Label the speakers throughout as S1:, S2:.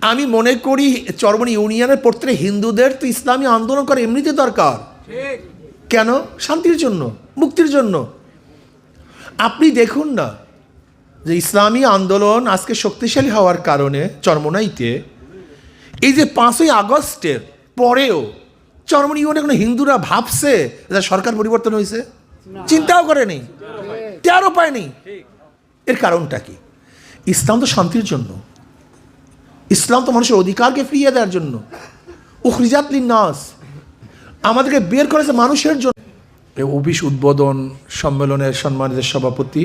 S1: আমি মনে করি চরমোনাই ইউনিয়নের প্রত্যেক হিন্দুদের তো ইসলামী আন্দোলন করা এমনিতে দরকার। কেন? শান্তির জন্য, মুক্তির জন্য। আপনি দেখুন না যে ইসলামী আন্দোলন আজকে শক্তিশালী হওয়ার কারণে চরমোনাইতে এই যে 5ই আগস্টের পরেও চরমোনাই ইউনিয়নে কোনো হিন্দুরা ভাবছে যে সরকার পরিবর্তন হয়েছে? চিন্তাও করেনি, টেরও পায়নি। এর কারণটা কি? ইসলাম তো শান্তির জন্য, ইসলাম তো মানুষের অধিকারকে ফিরিয়ে দেওয়ার জন্য। উখরিজাত লিন্নাস, আমাদেরকে বের করেছে মানুষের জন্য। এই অফিস উদ্বোধন সম্মেলনের সম্মানিত সভাপতি,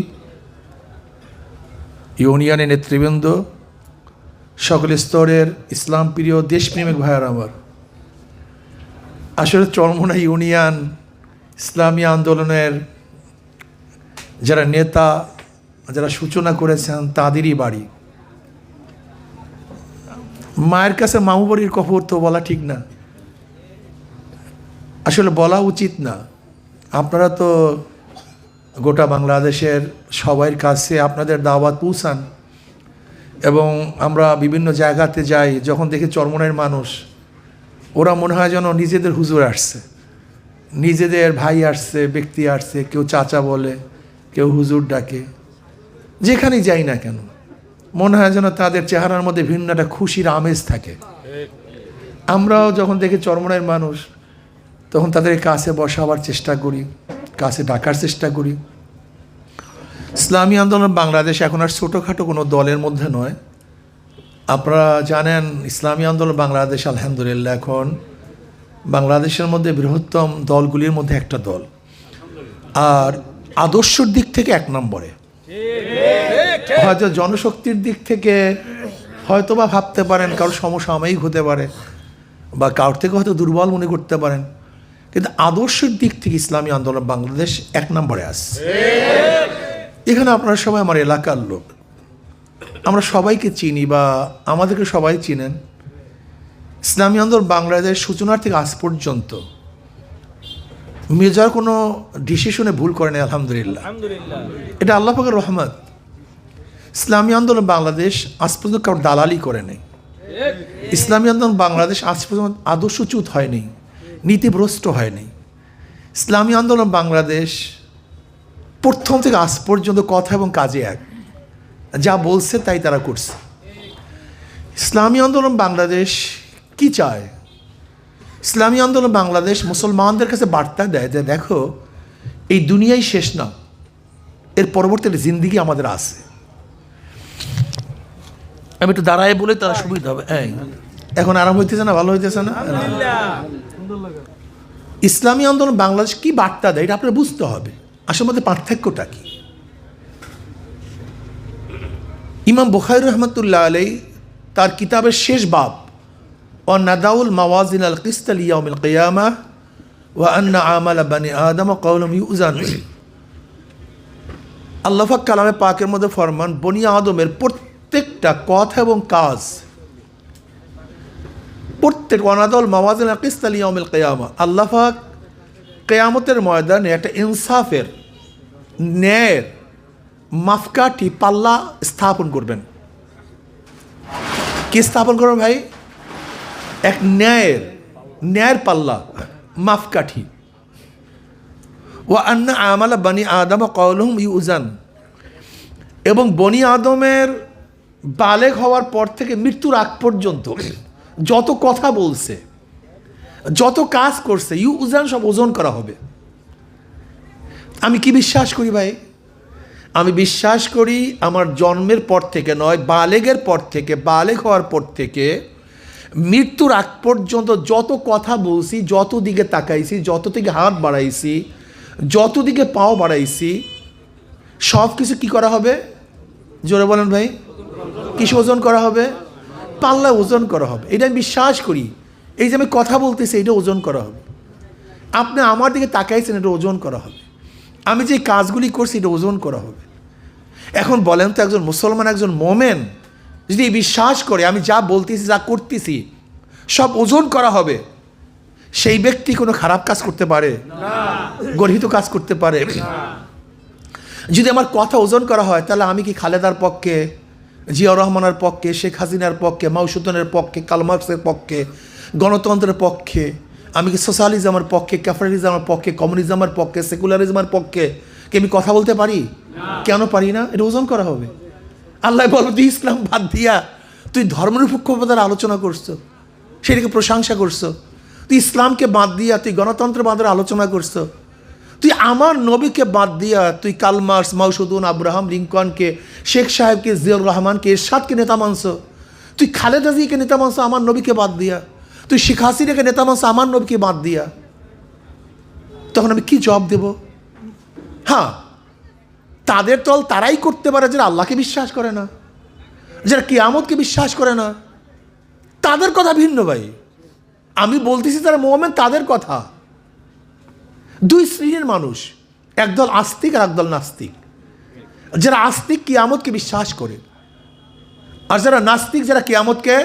S1: ইউনিয়নের নেতৃবৃন্দ, সকল স্তরের ইসলাম প্রিয় দেশপ্রেমিক ভাইয়ার আমার, আসলে চরমোনাই ইউনিয়ন ইসলামী আন্দোলনের যারা নেতা, যারা সূচনা করেছেন তাদেরই বাড়ি। মায়ের কাছে মামু বাড়ির খবর তো বলা ঠিক না, আসলে বলা উচিত না। আপনারা তো গোটা বাংলাদেশের সবার কাছে আপনাদের দাওয়াত পৌঁছান, এবং আমরা বিভিন্ন জায়গাতে যাই, যখন দেখি চরমোনাইয়ের মানুষ, ওরা মনে হয় যেন নিজেদের হুজুর আসছে, নিজেদের ভাই আসছে, ব্যক্তি আসছে, কেউ চাচা বলে, কেউ হুজুর ডাকে। যেখানেই যাই না কেন মনে হয় যেন তাদের চেহারার মধ্যে ভিন্ন একটা খুশির আমেজ থাকে। আমরাও যখন দেখি চরমোনাইয়ের মানুষ, তখন তাদের কাছে বসাবার চেষ্টা করি, কাছে ডাকার চেষ্টা করি। ইসলামী আন্দোলন বাংলাদেশ এখন আর ছোটোখাটো কোনো দলের মধ্যে নয়। আপনারা জানেন ইসলামী আন্দোলন বাংলাদেশ আলহামদুলিল্লাহ এখন বাংলাদেশের মধ্যে বৃহত্তম দলগুলির মধ্যে একটা দল, আর আদর্শের দিক থেকে 1 নম্বরে। হয়তো জনশক্তির দিক থেকে হয়তো বা ভাবতে পারেন কারোর সমসাময়িক হতে পারে, বা কারোর থেকে হয়তো দুর্বল মনে করতে পারেন, কিন্তু আদর্শের দিক থেকে ইসলামী আন্দোলন বাংলাদেশ 1 নম্বরে আসছে। এখানে আপনারা সবাই আমার এলাকার লোক, আমরা সবাইকে চিনি বা আমাদেরকে সবাই চিনেন। ইসলামী আন্দোলন বাংলাদেশ সূচনার থেকে আজ পর্যন্ত মেজর কোনো ডিসিশনে ভুল করে নেই আলহামদুলিল্লাহ। এটা আল্লাহ পাকের রহমত। ইসলামী আন্দোলন বাংলাদেশ আজ পর্যন্ত কারোর দালালি করে নেই। ইসলামী আন্দোলন বাংলাদেশ আজ পর্যন্ত আদর্শচ্যুত হয়নি, নীতিভ্রষ্ট হয়নি। ইসলামী আন্দোলন বাংলাদেশ প্রথম থেকে আজ পর্যন্ত কথা এবং কাজে এক, যা বলছে তাই তারা করছে। ইসলামী আন্দোলন বাংলাদেশ কি চায়? ইসলামী আন্দোলন বাংলাদেশ মুসলমানদের কাছে বার্তা দেয় যে দেখো, এই দুনিয়াই শেষ না, এর পরবর্তীতে জিন্দিগি আমাদের আছে। আমি একটু দাঁড়ায় বলে তারা সুবিধা হবে। এখন আরাম হইতেছে না? ভালো হইতেছে না? ইসলামী আন্দোলন বাংলাদেশ কি বার্তা দেয় এটা আপনার বুঝতে হবে। আসলে মধ্যে পার্থক্যটা কি? ইমাম বুখারী রহমতুল্লাহ আলাইহি তার কিতাবের শেষ বাব, ওয়া নাদাউল মাওয়াজিন আল কিসত লিয়াউমিল কিয়ামাহ ওয়া আন্না আমালা বানি আদম কাওলুম ইউজান, আল্লাহ পাক কালামে পাকের মধ্যে ফরমান, বনি আদমের প্রত্যেকটা কথা এবং কাজ, প্রত্যেক ওয়া নাদাউল মাওয়াজিন আল কিসত লিয়াউমিল কিয়ামাহ, আল্লাহ পাক কিয়ামতের ময়দানে একটা ইনসাফের, ন্যায়ের মাপকাঠি পাল্লা স্থাপন করবেন। কি স্থাপন করবেন ভাই? এক ন্যায়ের পাল্লা, মাপকাঠি। ওয়া আন্না আমালা বানি আদম কাওলুহুম ইউজান, এবং বনি আদমের বালেগ হওয়ার পর থেকে মৃত্যুর আগ পর্যন্ত যত কথা বলছে, যত কাজ করছে, ইউজান, সব ওজন করা হবে। আমি কি বিশ্বাস করি ভাই? আমি বিশ্বাস করি আমার জন্মের পর থেকে নয়, বালেগের পর থেকে, বালেগ হওয়ার পর থেকে মৃত্যুর আগ পর্যন্ত যত কথা বলছি, যত দিকে তাকাইছি, যত দিকে হাত বাড়াইছি, যত দিকে পাও বাড়াইছি, সব কিছু কী করা হবে? জোরে বলেন ভাই, কিসে ওজন করা হবে? পাল্লা ওজন করা হবে। এটা আমি বিশ্বাস করি। এই যে আমি কথা বলতেছি, এটা ওজন করা হবে। আপনি আমার দিকে তাকাইছেন, এটা ওজন করা হবে। আমি যে কাজগুলি করছি, এটা ওজন করা হবে। এখন বলেন তো, একজন মুসলমান, একজন মোমেন যদি বিশ্বাস করে আমি যা বলতেছি, যা করতেছি সব ওজন করা হবে, সেই ব্যক্তি কোনো খারাপ কাজ করতে পারে? গর্হিত কাজ করতে পারে? যদি আমার কথা ওজন করা হয়, তাহলে আমি কি খালেদার পক্ষে, জিয়াউর রহমানের পক্ষে, শেখ হাসিনার পক্ষে, মাউসুদ্দিনের পক্ষে, কার্ল মার্কসের পক্ষে, গণতন্ত্রের পক্ষে, আমি কি সোশ্যালিজমের পক্ষে, ক্যাপিটালিজমের পক্ষে, কমিউনিজমের পক্ষে, সেকুলারিজমের পক্ষে কি আমি কথা বলতে পারি? কেন পারি না? এটা ওজন করা হবে। আল্লাহ বলবো তুই ইসলাম বাদ দিয়া তুই ধর্মনিরপেক্ষতার আলোচনা করছো, সেটাকে প্রশংসা করছো। তুই ইসলামকে বাদ দিয়া তুই গণতন্ত্র বাদের আলোচনা করছো। তুই আমার নবীকে বাদ দিয়া তুই কার্ল মার্কস, মাউসুদ্দিন, আব্রাহাম লিঙ্কনকে, শেখ সাহেবকে, জিয়াউর রহমানকে, এরশাদকে নেতা মানছো। তুই খালেদা জিয়াকে নেতা মানছো আমার নবীকে বাদ দিয়া। তুই শেখ হাসিনাকে নেতা মানছো আমার নবীকে বাদ দিয়া। তখন আমি কি জবাব দেব? হ্যাঁ, তাদের দল তারাই করতে পারে যারা আল্লাহকে বিশ্বাস করে না, যারা কিয়ামতকে বিশ্বাস করে না। তাদের কথা ভিন্ন ভাই। আমি বলতেছি যারা মুমিন তাদের কথা। দুই শ্রেণীর মানুষ, একদল আস্তিক আর একদল নাস্তিক। যারা আস্তিক কিয়ামতকে বিশ্বাস করে, আর যারা নাস্তিক যারা কিয়ামতকে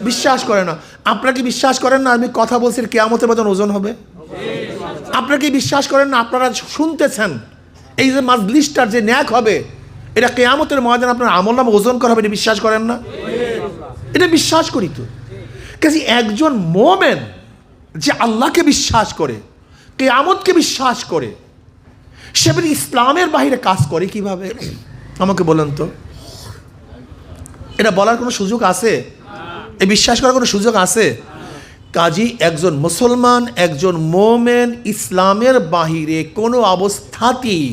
S1: বিশ্বাস করে না। আপনারা কি বিশ্বাস করেন না আমি কথা বলছি কিয়ামতের মতন ওজন হবে? আপনারা কি বিশ্বাস করেন না আপনারা শুনতেছেন এই যে মাজলিসটার যে ন্যাক হবে এটা কিয়ামতের ময়দানে আপনার আমলনামা ওজন করা হবে? এটা বিশ্বাস করেন না? এটা বিশ্বাস করি তো। কাজে একজন মুমিন যে আল্লাহকে বিশ্বাস করে, কিয়ামতকে বিশ্বাস করে, সে ইসলামের বাইরে কাজ করে কিভাবে আমাকে বলেন তো? এটা বলার কোনো সুযোগ আছে? এই বিশ্বাস করার কোনো সুযোগ আছে? কাজী একজন মুসলমান, একজন মুমিন ইসলামের বাহিরে কোনো অবস্থাতেই,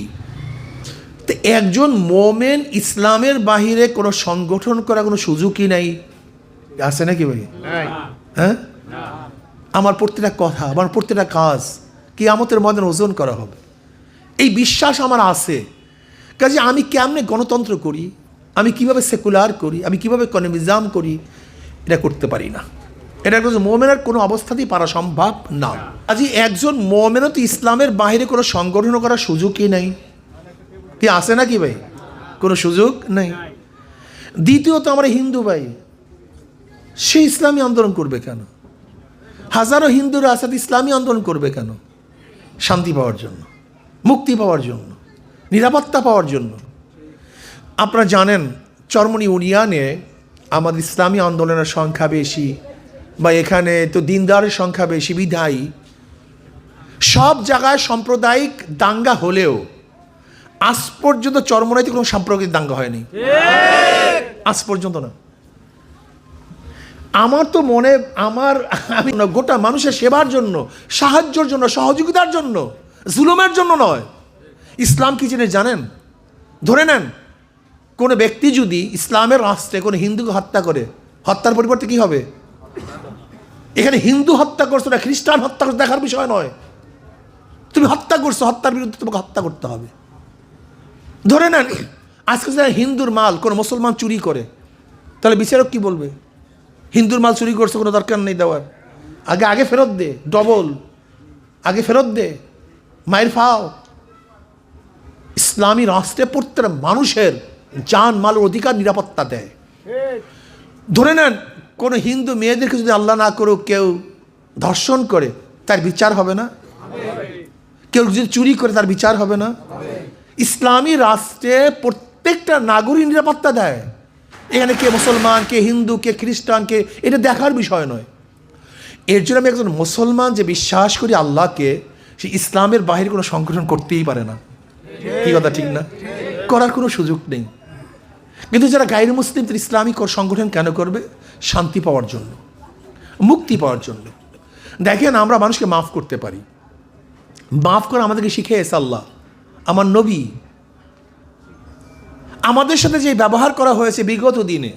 S1: তো একজন মুমিন ইসলামের বাহিরে কোনো সংগঠন করার কোনো সুযোগই নাই। আছে নাকি ভাই? হ্যাঁ, আমার প্রত্যেকটা কথা, আমার প্রত্যেকটা কাজ কিয়ামতের ময়দানে ওজন করা হবে, এই বিশ্বাস আমার আছে। কাজে আমি কেমনে গণতন্ত্র করি, আমি কিভাবে সেকুলার করি, আমি কিভাবে কমিউনিজম করি, এটা করতে পারি না। এটা একজন মুমিনের কোনো অবস্থাতেই পারা সম্ভব না। কাজে একজন মুমিনও তো ইসলামের বাইরে কোনো সংগঠন করার সুযোগই নেই। কি আছে নাকি ভাই? কোনো সুযোগ নেই। দ্বিতীয়ত আমরা হিন্দু ভাই, সে ইসলামী আন্দোলন করবে কেন? হাজারো হিন্দুরা আছে, ইসলামী আন্দোলন করবে কেন? শান্তি পাওয়ার জন্য, মুক্তি পাওয়ার জন্য, নিরাপত্তা পাওয়ার জন্য। আপনারা জানেন চরমনি ইউনিয়নে আমাদের ইসলামী আন্দোলনের সংখ্যা বেশি, বা এখানে তো দিনদারের সংখ্যা বেশি বিধায়ী সব জায়গায় সাম্প্রদায়িক দাঙ্গা হলেও আজ পর্যন্ত চরমনাইতে কোনো সাম্প্রদায়িক দাঙ্গা হয়নি, আজ পর্যন্ত না। আমার তো মনে, আমি গোটা মানুষের সেবার জন্য, সাহায্যের জন্য, সহযোগিতার জন্য, জুলুমের জন্য নয়। ইসলাম কি জিনিস জানেন? ধরে নেন কোনো ব্যক্তি যদি ইসলামের রাষ্ট্রে কোনো হিন্দুকে হত্যা করে, হত্যার পরিবর্তে কি হবে? এখানে হিন্দু হত্যা করছো না খ্রিস্টান হত্যা করছো দেখার বিষয় নয়। তুমি হত্যা করছো, হত্যার বিরুদ্ধে তোমাকে হত্যা করতে হবে। ধরে নেন আজকে যারা হিন্দুর মাল কোনো মুসলমান চুরি করে, তাহলে বিচারক কি বলবে? হিন্দুর মাল চুরি করছে, কোনো দরকার নেই দেওয়ার, আগে ফেরত দে, ডবল আগে ফেরত দে, মায়ের ফাও। ইসলামী রাষ্ট্রে প্রত্যেকটা মানুষের জান মালের অধিকার নিরাপত্তা দেয়। ধরে নেন কোনো হিন্দু মেয়েদেরকে যদি আল্লাহ না করুক কেউ ধর্ষণ করে, তার বিচার হবে না? কেউ যদি চুরি করে তার বিচার হবে না? ইসলামী রাষ্ট্রে প্রত্যেকটা নাগরিক নিরাপত্তা দেয়। এখানে কে মুসলমান, কে হিন্দু, কে খ্রিস্টান, কে এটা দেখার বিষয় নয়। এর জন্য আমি একজন মুসলমান যে বিশ্বাস করি আল্লাহকে, সে ইসলামের বাহিরে কোনো সংগঠন করতেই পারে না। কি কথা ঠিক না? করার কোনো সুযোগ নেই। কিন্তু যারা গায়ের মুসলিম তারা ইসলামিক সংগঠন কেন করবে? শান্তি পাওয়ার জন্য, মুক্তি পাওয়ার জন্য। দেখেন আমরা মানুষকে মাফ করতে পারি, মাফ করা আমাদেরকে শিখিয়েছে আল্লাহ, আমার নবী। আমাদের সাথে যে ব্যবহার করা হয়েছে বিগত দিনে,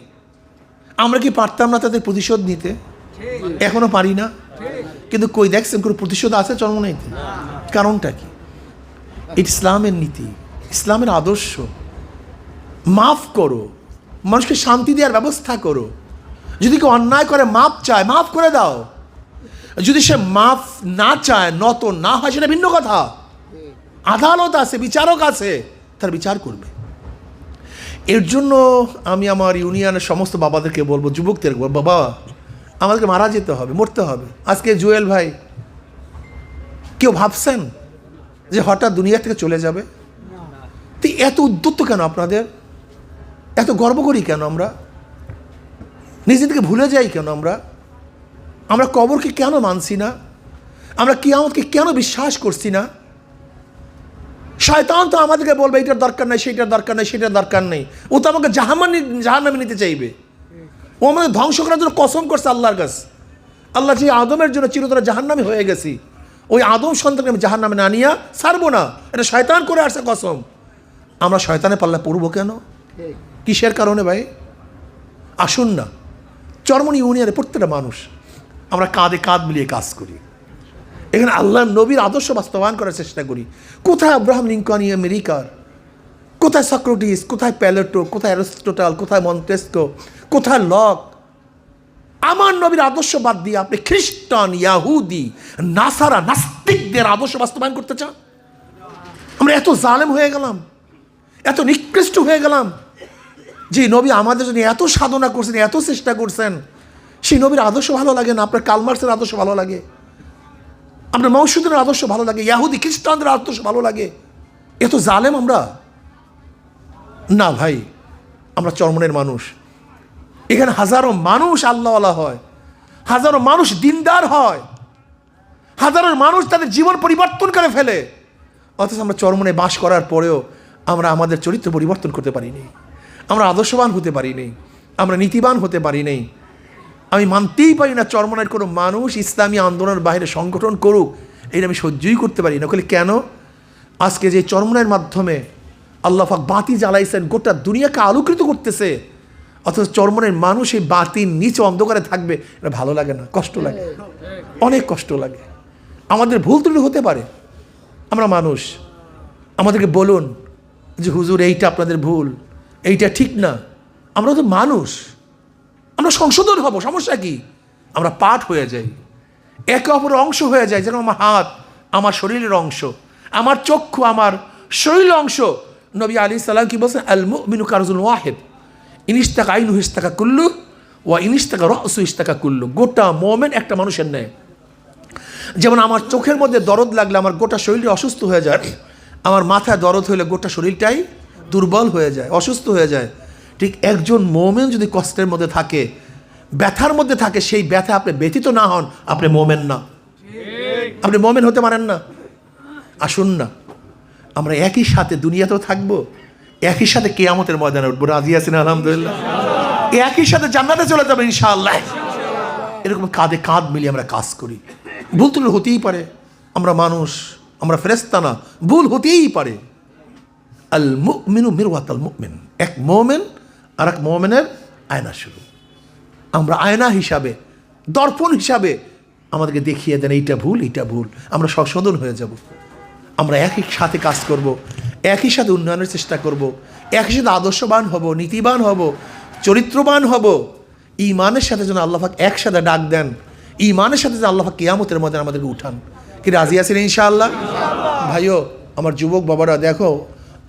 S1: আমরা কি পারতাম না তাদের প্রতিশোধ নিতে? এখনো পারি না। কিন্তু কই দেখছেন কোনো প্রতিশোধ আছে চরমনাইতে? কারণটা কি? ইসলামের নীতি, ইসলামের আদর্শ। মাফ করো, মানুষকে শান্তি দেওয়ার ব্যবস্থা করো। যদি কেউ অন্যায় করে মাফ চায়, মাফ করে দাও। যদি সে মাফ না চায়, নত না হয়, সেটা ভিন্ন কথা। আদালত আছে, বিচারক আছে, তার বিচার করবে। এর জন্য আমি আমার ইউনিয়নের সমস্ত বাবাদেরকে বলবো, যুবকদের বলবো, বাবা আমাদেরকে মারা যেতে হবে, মরতে হবে। আজকে জুয়েল ভাই, কেউ ভাবছেন যে হঠাৎ দুনিয়া থেকে চলে যাবে? তো এত উদ্যত কেন আপনাদের? এত গর্ব করি কেন আমরা? নিজেদেরকে ভুলে যাই কেন আমরা? আমরা কবরকে কেন মানছি না? আমরা কিয়ামতকে কেন বিশ্বাস করছি না? শয়তান তো আমাদেরকে বলবে এটার দরকার নাই, সেটার দরকার নাই, সেটার দরকার নেই। ও তো আমাকে জাহান্নামে নিতে চাইবে। ও আমাদের ধ্বংস করার জন্য কসম করছে আল্লাহর কাছে। আল্লাহ যে আদমের জন্য চিরতরে জাহান্নামে হয়ে গেছি, ওই আদম সন্তানকে আমি জাহান্নামে না নিয়ে ছাড়বো না। এটা শয়তান করে আসছে কসম। আমরা শয়তানের পাল্লা পড়বো কেন? কিসের কারণে ভাই? আসুন না, চরমনি ইউনিয়নের প্রত্যেকটা মানুষ আমরা কাঁধে কাঁধ মিলিয়ে কাজ করি। এখানে আল্লাহ নবীর আদর্শ বাস্তবায়ন করার চেষ্টা করি। কোথায় আব্রাহাম লিঙ্কন আমেরিকার, কোথায় সক্রেটিস, কোথায় প্যালেটো, কোথায় অ্যারিস্টটল, কোথায় মন্টেস্কো, কোথায় লক? আমার নবীর আদর্শ বাদ দিয়ে আপনি খ্রিস্টান, ইয়াহুদি, নাসারা, নাস্তিকদের আদর্শ বাস্তবায়ন করতে চান? আমরা এত জালেম হয়ে গেলাম, এত নিকৃষ্ট হয়ে গেলাম। যে নবী আমাদের জন্য এত সাধনা করছেন, এত চেষ্টা করছেন, সেই নবীর আদর্শ ভালো লাগে না? আপনার কালমার্সের আদর্শ ভালো লাগে, আপনার মৌসুদের আদর্শ ভালো লাগে, ইয়াহুদি খ্রিস্টানদের আদর্শ ভালো লাগে? এত জালেম আমরা না ভাই। আমরা চরমনের মানুষ। এখানে হাজারো মানুষ আল্লাহওয়ালা হয়, হাজারো মানুষ দিনদার হয়, হাজারো মানুষ তাদের জীবন পরিবর্তন করে ফেলে। অথচ আমরা চরমনে বাস করার পরেও আমরা আমাদের চরিত্র পরিবর্তন করতে পারিনি, আমরা আদর্শবান হতে পারিনি, আমরা নীতিবান হতে পারিনি। আমি মানতেই পারি না চরমনের কোনো মানুষ ইসলামী আন্দোলনের বাইরে সংগঠন করুক, এটা আমি সহ্যই করতে পারি না। বলে কেন? আজকে যে চরমনের মাধ্যমে আল্লাহ পাক বাতি জ্বালাইছেন, গোটা দুনিয়াকে আলোকিত করতেছে, অথচ চরমনের মানুষ এই বাতির নিচে অন্ধকারে থাকবে, এটা ভালো লাগে না, কষ্ট লাগে, অনেক কষ্ট লাগে। আমাদের ভুল ত্রুটি হতে পারে, আমরা মানুষ। আমাদেরকে বলুন যে হুজুর এইটা আপনাদের ভুল, এইটা ঠিক না। আমরা তো মানুষ, আমরা সংশোধন হব, সমস্যা কি? আমরা পাঠ হয়ে যাই, একে অপরের অংশ হয়ে যায়। যেন আমার হাত আমার শরীরের অংশ, আমার চক্ষু আমার শরীরের অংশ। নবী আলাইহিস সালাম কি বলছেন? আল মুমিনু কারজুল ওয়াহিদ, ইনিস্তাকা আইনু ইস্তাকা কুল্লু ওয়া ইনিস্তাকা রাসু ইস্তাকা কুল্লু। গোটা মোমেন একটা মানুষের ন্যায়। যেমন আমার চোখের মধ্যে দরদ লাগলে আমার গোটা শরীরটা অসুস্থ হয়ে যায়, আমার মাথায় দরদ হলে গোটা শরীরটাই দুর্বল হয়ে যায়, অসুস্থ হয়ে যায়। ঠিক একজন মোমেন যদি কষ্টের মধ্যে থাকে, ব্যথার মধ্যে থাকে, সেই ব্যথা আপনি ব্যথিত না হন, আপনি মোমেন না, আপনি মোমেন হতে পারেন না। আসুন না, আমরা একই সাথে দুনিয়াতেও থাকবো, একই সাথে কিয়ামতের ময়দানে উঠবো। রাজি আছেন? আলহামদুলিল্লাহ। একই সাথে জান্নাতে চলে যাবে ইনশাআল্লাহ। এরকম কাঁধে কাঁধ মিলিয়ে আমরা কাজ করি। ভুল ত্রুটি হতেই পারে, আমরা মানুষ, আমরা ফেরেশতা না, ভুল হতেই পারে। আল মুমিনু মিরওয়াতুল মুমিন, এক মোমেন আর এক মোমেনের আয়না শুরু। আমরা আয়না হিসাবে, দর্পণ হিসাবে আমাদেরকে দেখিয়ে দেন এইটা ভুল, এইটা ভুল, আমরা সংশোধন হয়ে যাব। আমরা একই সাথে কাজ করব, একই সাথে উন্নয়নের চেষ্টা করব, একই সাথে আদর্শবান হব, নীতিবান হব, চরিত্রবান হব। ঈমানের সাথে যেন আল্লাহ পাক একসাথে ডাক দেন, ঈমানের সাথে যেন আল্লাহ পাক কিয়ামতের মধ্যে আমাদেরকে উঠান। কি রাজি আছেন ইনশাআল্লাহ? ভাইও, আমার যুবক বাবারা, দেখো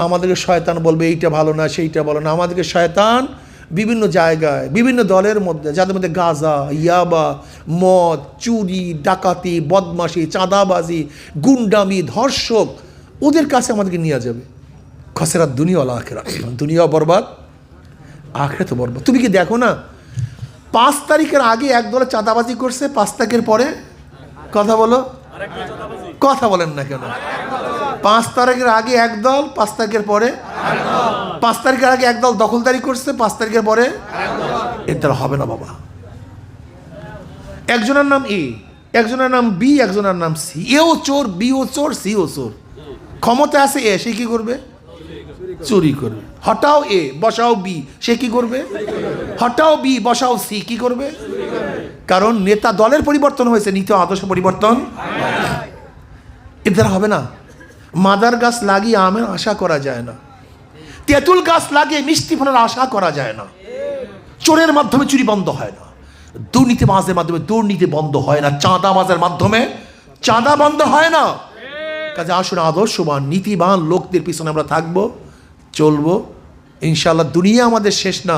S1: আমাদেরকে শয়তান বলবে এইটা ভালো না, সেইটা ভালো না। আমাদেরকে শয়তান বিভিন্ন জায়গায়, বিভিন্ন দলের মধ্যে, যাদের মধ্যে গাঁজা, ইয়াবা, মদ, চুরি, ডাকাতি, বদমাশি, চাঁদাবাজি, গুন্ডামি, ধর্ষক, ওদের কাছে আমাদেরকে নিয়ে যাবে। খসরাত দুনিয়া ওয়াল আখিরাত, দুনিয়াও বরবাদ, আখিরাতও বরবাদ। তুমি কি দেখো না, 5 তারিখের আগে এক দলে চাঁদাবাজি করছে, 5 তারিখের পরে কথা বলো, কথা বলেন না কেন? 5 তারিখের আগে এক দল, 5 তারিখের পরে 5 তারিখের আগে এক দল দখলদারি করছে, 5 তারিখের পরে এর দ্বারা হবে না বাবা। একজনের নাম এ, একজনের নাম বি, একজনের নাম সি। এও চোর, বিও চোর, সিও চোর। ক্ষমতা আছে এ, সে কি করবে? চুরি করবে। হটাও এ, বসাও বি, সে কি করবে? হটাও বি, বসাও সি, কি করবে? কারণ নেতা দলের পরিবর্তন হয়েছে, নীতি আদর্শ পরিবর্তন এর দ্বারা হবে না। মাদার গাছ লাগিয়ে আমের আশা করা যায় না, তেঁতুল গাছ লাগিয়ে মিষ্টি ফলের আশা করা যায় না। চোরের মাধ্যমে চুরি বন্ধ হয় না, দুর্নীতিবাজের মাধ্যমে দুর্নীতি বন্ধ হয় না, চাঁদাবাজের মাধ্যমে চাঁদা বন্ধ হয় না। কাজে আসুন আদর্শবান নীতিবান লোকদের পিছনে আমরা থাকবো, চলবো ইনশাআল্লাহ। দুনিয়া আমাদের শেষ না,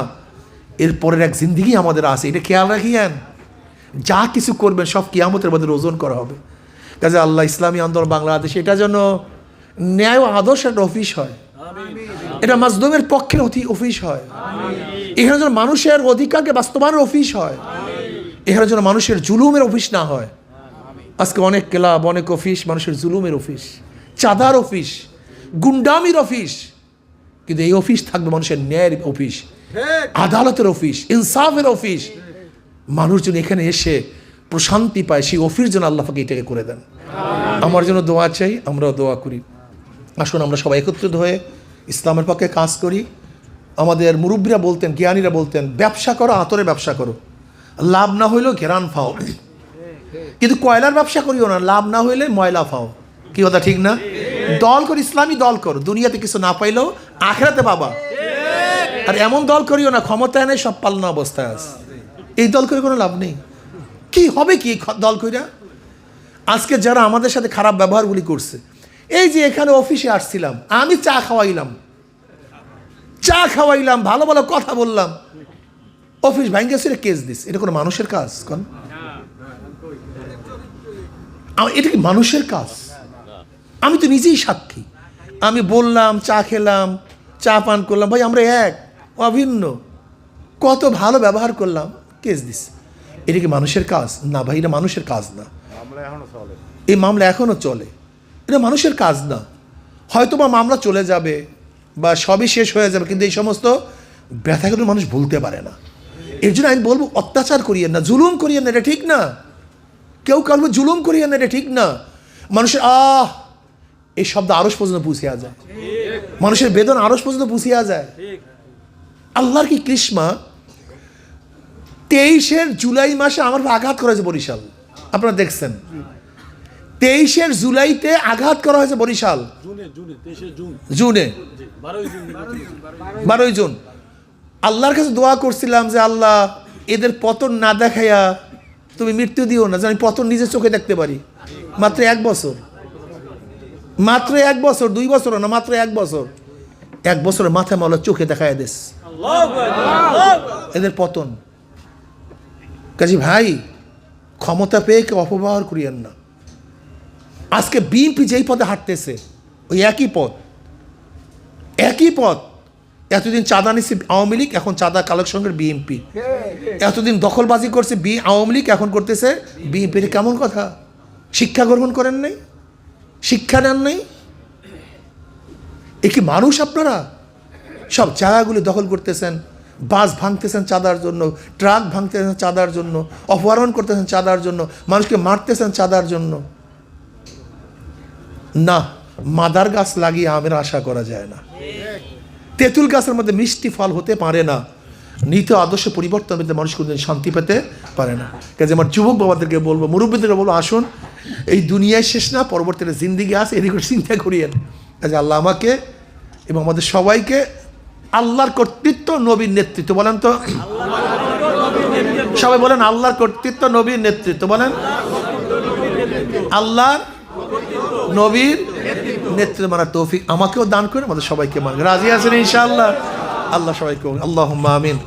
S1: এরপরের এক জিন্দিগি আমাদের আছে, এটা খেয়াল রাখিয়েন। যা কিছু করবেন সব কিয়ামতের মধ্যে ওজন করা হবে। কাজে আল্লাহ ইসলামী আন্দোলন বাংলাদেশ এটা যেন ন্যায় ও আদর্শের অফিস হয়, এটা মাজলুমের পক্ষের অফিস হয়, এখানে যেন মানুষের অধিকারকে বাস্তবায়নের অফিস হয়, এখানে যেন মানুষের জুলুমের অফিস না হয়। আজকে অনেক ক্লাব, অনেক অফিস মানুষের জুলুমের অফিস, চাঁদার অফিস, গুন্ডামির অফিস। কিন্তু এই অফিস থাকবে মানুষের ন্যায়ের অফিস, আদালতের অফিস, ইনসাফের অফিস। মানুষ যেন এখানে এসে প্রশান্তি পায়, সেই অফিস যেন আল্লাহ পাক এটাকে করে দেন। আমার জন্য দোয়া চাই, আমরাও দোয়া করি। আসুন আমরা সবাই একত্রিত হয়ে ইসলামের পক্ষে কাজ করি। আমাদের মুরব্বীরা বলতেন, জ্ঞানীরা বলতেন, ব্যবসা করো, আতরে ব্যবসা করো, লাভ না হইলেও ঘেরান ফাও, কিন্তু কয়লার ব্যবসা করিও না, লাভ না হইলে ময়লা ফাও। কি কথা ঠিক না? দল করো, ইসলামী দল করো, দুনিয়াতে কিছু না পাইলেও আখেরাতে পাবা। আর এমন দল করিও না ক্ষমতায় নেই, সব পালনা অবস্থায় আছে, এই দল করে কোনো লাভ নেই। কি হবে কি দল কইরা? আজকে যারা আমাদের সাথে খারাপ ব্যবহারগুলি করছে, এই যে এখানে অফিসে আসছিলাম, আমি চা খাওয়াইলাম, ভালো ভালো কথা বললাম, অফিস ভাঙ্গে ছেড়ে কেস দিস, এটা কোনো মানুষের কাজ? কোন এটা কি মানুষের কাজ? আমি তো নিজেই সাক্ষী, আমি বললাম, চা খেলাম, চা পান করলাম, ভাই আমরা এক, অভিন্ন, কত ভালো ব্যবহার করলাম, কেস দিস। এটা কি মানুষের কাজ? না ভাই, এটা মানুষের কাজ না। এই মামলা এখনো চলে, এটা মানুষের কাজ না। হয়তো বা মামলা চলে যাবে বা সবই শেষ হয়ে যাবে, কিন্তু এই সমস্ত ব্যথাগুলো মানুষ ভুলতে পারে না। এর জন্য আমি বলবো, অত্যাচার করিয়েন না, জুলুম করিয়েন না, এটা ঠিক না। কেউ কারো জুলুম করিয়েন না, এটা ঠিক না। মানুষের এই শব্দ আরশ পর্যন্ত পুষিয়া যায়, মানুষের বেদনা আরশ পর্যন্ত পুষিয়া যায়। আল্লাহর কি কৃষ্মা! 23 জুলাই মাসে আমার আঘাত করা হয়েছে বরিশাল, আপনারা দেখছেন। 23 জুলাইতে আঘাত করা হয়েছে বরিশাল, জুনে 12 জুন। আল্লাহর কাছে দোয়া করছিলাম যে আল্লাহ, এদের পতন না দেখাইয়া তুমি মৃত্যু দিও না, যেন আমি পতন নিজের চোখে দেখতে পারি। মাত্র 1 বছর, মাত্র 1 বছর, 2 বছর না, মাত্র 1 বছর। 1 বছরের মাথায় মাওলা চোখে দেখায় দিস এদের পতন। কাজী ভাই, ক্ষমতা পেয়ে কেউ অপব্যবহার করিয়েন না। আজকে বিএনপি যেই পথে হাঁটতেছে, ওই একই পথ। এতদিন চাঁদা নিচ্ছে আওয়ামী লীগ, এখন চাঁদা কালেকশনের বিএনপি। এতদিন দখলবাজি করছে আওয়ামী লীগ, এখন করতেছে বিএনপি। কেমন কথা? শিক্ষা গ্রহণ করেন নাই, শিক্ষা নেন নাই? এ কি মানুষ? আপনারা সব জায়গাগুলি দখল করতেছেন, বাস ভাঙতেছেন চাঁদার জন্য, ট্রাক ভাঙতেছেন চাঁদার জন্য, অপহরণ করতেছেন চাঁদার জন্য, মানুষকে মারতেছেন চাঁদার জন্য। না, মাদার গাছ লাগিয়ে আমের আশা করা যায় না, তেঁতুল গাছের মধ্যে মিষ্টি ফল হতে পারে না। নীতি আদর্শ পরিবর্তন পেতে মানুষ কোনোদিন শান্তি পেতে পারে না। কাজে আমার যুবক বাবাদেরকে বলবো, মুরব্বীদেরকে বলবো, আসুন, এই দুনিয়ায় শেষ না, পরবর্তীতে জিন্দিগি আছে, এদিকে চিন্তা করিয়েন। কাজে আল্লাহ আমাকে এবং আমাদের সবাইকে আল্লাহর কর্তৃত্ব, নবীর নেতৃত্ব, বলেন তো সবাই, বলেন আল্লাহর কর্তৃত্ব, নবীর নেতৃত্ব, বলেন আল্লাহর নবীর নেতৃত্ব মানার তৌফিক আমাকেও দান করে, আমাদের সবাইকে মান। রাজি আছেন ইনশাআল্লাহ? আল্লাহ সবাইকে, আল্লাহুম্মা আমিন।